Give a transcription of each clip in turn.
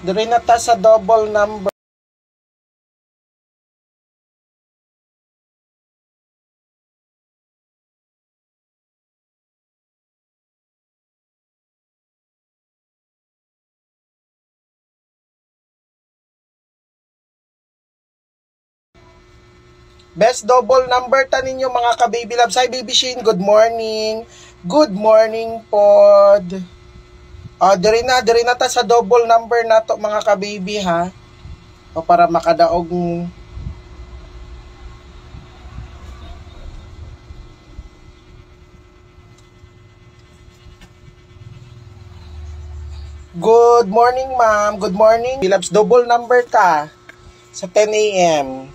Diri na ta sa double number. Best double number ta ninyo mga ka-baby loves. Hi Baby Shane, good morning. Good morning pod. Diri na ta sa double number na to mga ka-baby ha. O para makadaog. Good morning ma'am, good morning. Loves, double number ta sa 10 a.m.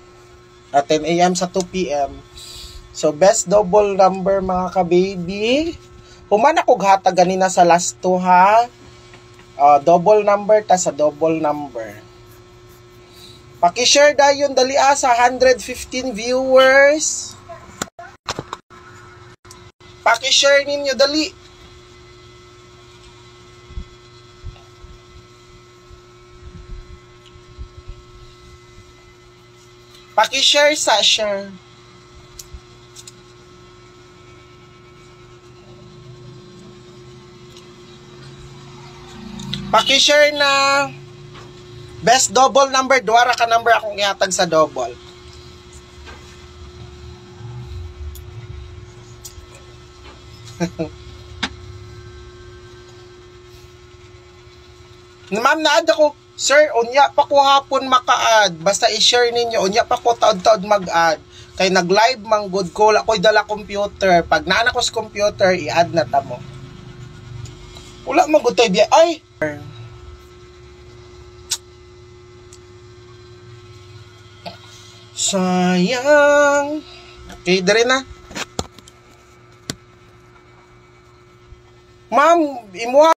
10 a.m. sa 2 p.m. So, best double number mga ka-baby. Human ako hatag ganina sa last 2 ha. Double number ta sa double number. Paki-share dayon dali sa 115 viewers. Paki-share ninyo dali. Paki-share sa share. Paki-share na best double number. Duwara ka number akong ihatag sa double. Ma'am, naad ako. Sir, unya pa ko hapon maka-add. Basta i-share ninyo. Unya pa ko taod-taod mag-add. Kay nag-live mang good call. Ako'y dala computer. Pag naanak ko sa computer, i-add na tamo. Wala mang good tayo diya. Ay! Sayang. Okay, dari na. Ma'am, imuha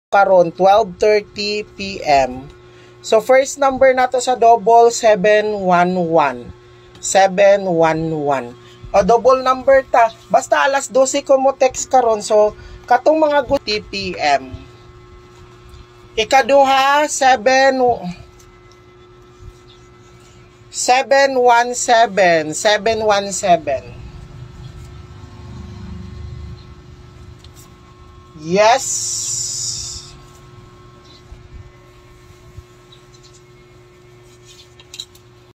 karon 12:30 p.m. So first number nato sa double 711. 711. Double number ta. Basta alas 12 ko mo text karon. So katong mga good p.m. Ikaduha 717. 717. Yes.